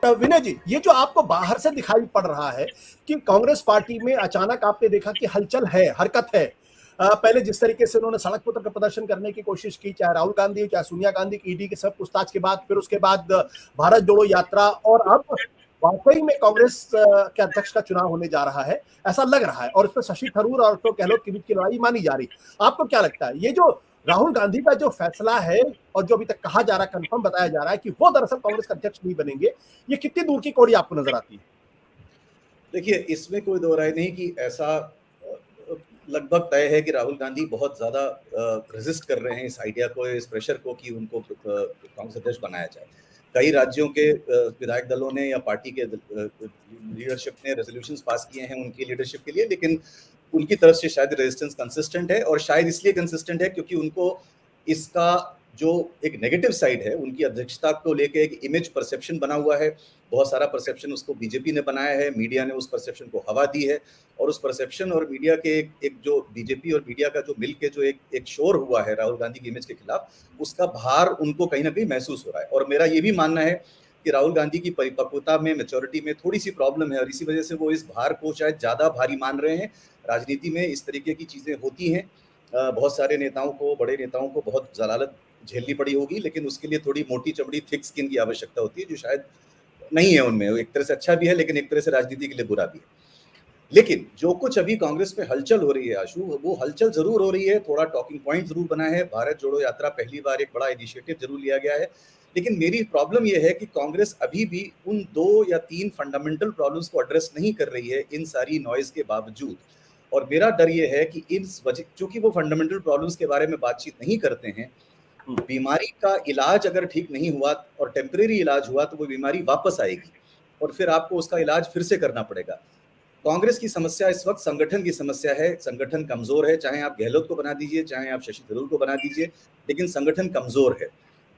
विनय जी, ये जो आपको बाहर से दिखाई पड़ रहा है कि कांग्रेस पार्टी में अचानक आपने देखा कि हलचल है, हरकत है। पहले जिस तरीके से उन्होंने सड़क पर उतर प्रदर्शन करने की कोशिश की, चाहे राहुल गांधी, चाहे सोनिया गांधी की ईडी के सब पूछताछ के बाद, फिर उसके बाद भारत जोड़ो यात्रा, और अब वाकई में कांग्रेस के अध्यक्ष का चुनाव होने जा रहा है, ऐसा लग रहा है। और इसमें शशि थरूर और अशोक गहलोत के बीच की लड़ाई मानी जा रही। आपको क्या लगता है, ये जो राहुल गांधी का जो फैसला है और जो अभी तक कहा जा रहा है, कंफर्म बताया जा रहा है कि वो दरअसल कांग्रेस का अध्यक्ष नहीं बनेंगे, ये कितनी दूर की कौड़ी आपको नजर आती है? देखिए, इसमें कोई दो राय नहीं कि ऐसा लगभग तय है कि राहुल गांधी बहुत ज्यादा रेजिस्ट कर रहे हैं इस आइडिया को, इस प्रेशर को कि उनको कांग्रेस अध्यक्ष बनाया जाए। कई राज्यों के विधायक दलों ने या पार्टी के लीडरशिप ने रेजोल्यूशंस पास किए हैं उनकी लीडरशिप के लिए, लेकिन उनकी तरफ से शायद रेजिस्टेंस कंसिस्टेंट है, और शायद इसलिए कंसिस्टेंट है क्योंकि उनको इसका जो एक नेगेटिव साइड है, उनकी अध्यक्षता को लेके एक इमेज परसेप्शन बना हुआ है। बहुत सारा परसेप्शन उसको बीजेपी ने बनाया है, मीडिया ने उस परसेप्शन को हवा दी है, और उस परसेप्शन और मीडिया के एक जो बीजेपी और मीडिया का जो मिलके जो एक शोर हुआ है राहुल गांधी की इमेज के खिलाफ, उसका भार उनको कहीं ना कहीं महसूस हो रहा है। और मेरा ये भी मानना है कि राहुल गांधी की परिपक्वता में, मैच्योरिटी में थोड़ी सी प्रॉब्लम है, और इसी वजह से वो इस भार को शायद ज्यादा भारी मान रहे हैं। राजनीति में इस तरीके की चीजें होती हैं, बहुत सारे नेताओं को, बड़े नेताओं को बहुत जलालत झेलनी पड़ी होगी, लेकिन उसके लिए थोड़ी मोटी चमड़ी, थिक स्किन की आवश्यकता होती है, जो शायद नहीं है उनमें। एक तरह से अच्छा भी है, लेकिन एक तरह से राजनीति के लिए बुरा भी है। लेकिन जो कुछ अभी कांग्रेस में हलचल हो रही है आशु, वो हलचल जरूर हो रही है, थोड़ा टॉकिंग पॉइंट जरूर बना है, भारत जोड़ो यात्रा पहली बार एक बड़ा इनिशिएटिव जरूर लिया गया है। लेकिन मेरी प्रॉब्लम यह है कि कांग्रेस अभी भी उन 2 या 3 फंडामेंटल प्रॉब्लम्स को एड्रेस नहीं कर रही है इन सारी नॉइज के बावजूद। और मेरा डर यह है कि इस वजह, चूंकि वो फंडामेंटल प्रॉब्लम्स के बारे में बातचीत नहीं करते हैं, बीमारी का इलाज अगर ठीक नहीं हुआ और टेम्परेरी इलाज हुआ तो वो बीमारी वापस आएगी, और फिर आपको उसका इलाज फिर से करना पड़ेगा। कांग्रेस की समस्या इस वक्त संगठन की समस्या है। संगठन कमजोर है, चाहे आप गहलोत को बना दीजिए, चाहे आप शशि थरूर को बना दीजिए, लेकिन संगठन कमजोर है।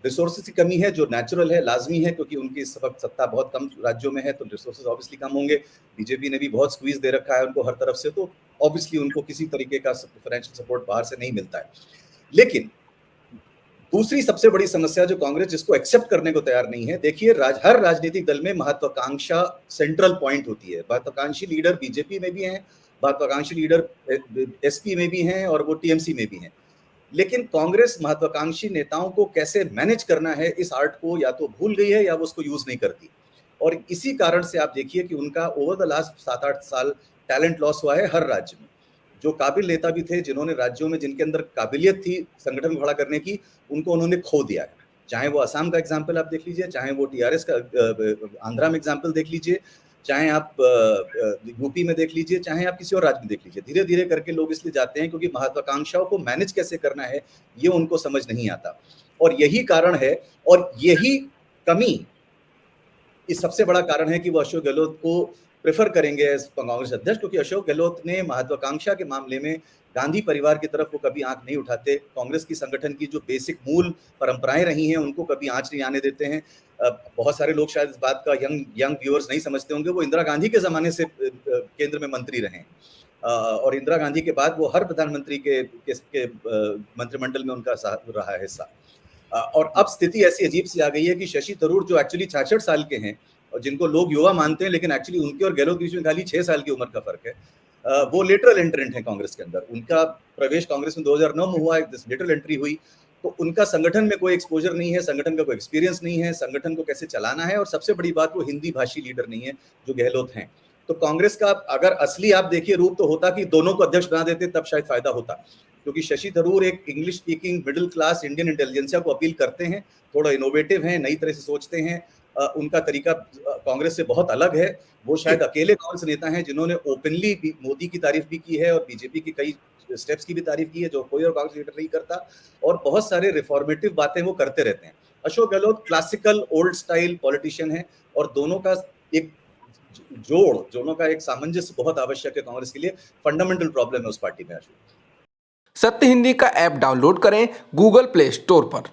रिसोर्सेज की कमी है, जो नेचुरल है, लाजमी है, क्योंकि उनकी इस वक्त सत्ता बहुत कम राज्यों में है, तो रिसोर्सेज ऑब्वियसली कम होंगे। बीजेपी ने भी बहुत स्क्वीज दे रखा है उनको हर तरफ से, तो ऑब्वियसली उनको किसी तरीके का फाइनेंशियल सपोर्ट बाहर से नहीं मिलता है। लेकिन दूसरी सबसे बड़ी समस्या जो कांग्रेस जिसको एक्सेप्ट करने को तैयार नहीं है, देखिए, हर राजनीतिक दल में महत्वाकांक्षा सेंट्रल पॉइंट होती है। महत्वाकांक्षी लीडर बीजेपी में भी हैं, महत्वाकांक्षी लीडर एसपी में भी हैं, और वो टीएमसी में भी हैं। लेकिन कांग्रेस महत्वाकांक्षी नेताओं को कैसे मैनेज करना है, इस आर्ट को या तो भूल गई है या वो उसको यूज नहीं करती। और इसी कारण से आप देखिए कि उनका ओवर द लास्ट 7-8 साल टैलेंट लॉस हुआ है हर राज्य में। जो काबिल नेता भी थे, जिन्होंने राज्यों में जिनके अंदर काबिलियत थी संगठन खड़ा करने की, उनको उन्होंने खो दिया है। चाहे वो असम का एग्जाम्पल आप देख लीजिए, चाहे वो टीआरएस का आंध्रा में एग्जाम्पल देख लीजिए, चाहे आप यूपी में देख लीजिए, चाहे आप किसी और राज्य में देख लीजिए। धीरे धीरे करके लोग इसलिए जाते हैं क्योंकि महत्वाकांक्षाओं को मैनेज कैसे करना है ये उनको समझ नहीं आता, और यही कारण है, और यही कमी इस सबसे बड़ा कारण है कि वो अशोक गहलोत को प्रेफर करेंगे एज कांग्रेस अध्यक्ष, क्योंकि अशोक गहलोत ने महत्वाकांक्षा के मामले में गांधी परिवार की तरफ वो कभी आंख नहीं उठाते। कांग्रेस की संगठन की जो बेसिक मूल परंपराएं रही हैं उनको कभी आंच नहीं आने देते हैं। बहुत सारे लोग शायद इस बात का यंग व्यूअर्स नहीं समझते होंगे, वो इंदिरा गांधी के जमाने से केंद्र में मंत्री रहे हैं, और इंदिरा गांधी के बाद वो हर प्रधानमंत्री के मंत्रिमंडल में उनका रहा है हिस्सा। और अब स्थिति ऐसी अजीब सी आ गई है कि शशि थरूर जो एक्चुअली 66 साल के हैं और जिनको लोग युवा मानते हैं, लेकिन एक्चुअली उनके और गहलोत के बीच में खाली 6 साल की उम्र का फर्क है, वो लेटरल एंट्रेंट है कांग्रेस के अंदर। उनका प्रवेश कांग्रेस में 2009 में हुआ, एक लेटरल एंट्री हुई, तो उनका संगठन में कोई एक्सपोजर नहीं है, संगठन का कोई एक्सपीरियंस नहीं है, संगठन को कैसे चलाना है, और सबसे बड़ी बात वो हिंदी भाषी लीडर नहीं है जो गहलोत हैं। तो कांग्रेस का अगर असली आप देखिए रूप तो होता कि दोनों को अध्यक्ष बना देते, तब शायद फायदा होता, क्योंकि शशि थरूर एक English speaking middle class Indian intelligentsia को अपील करते हैं, थोड़ा इनोवेटिव हैं, नई तरह से सोचते हैं, उनका तरीका कांग्रेस से बहुत अलग है। वो शायद अकेले कांग्रेस नेता हैं जिन्होंने ओपनली मोदी की तारीफ भी की है और बीजेपी की कई स्टेप्स की भी तारीफ की है, जो कोई और कांग्रेस लीडर नहीं करता, और बहुत सारे रिफॉर्मेटिव बातें वो करते रहते हैं। Ashok Gehlot classical old style politician है, और दोनों का एक जोड़, दोनों का एक सामंजस्य बहुत आवश्यक है कांग्रेस के लिए। फंडामेंटल प्रॉब्लम है उस पार्टी में। सत्य हिंदी का ऐप डाउनलोड करें गूगल प्ले स्टोर पर।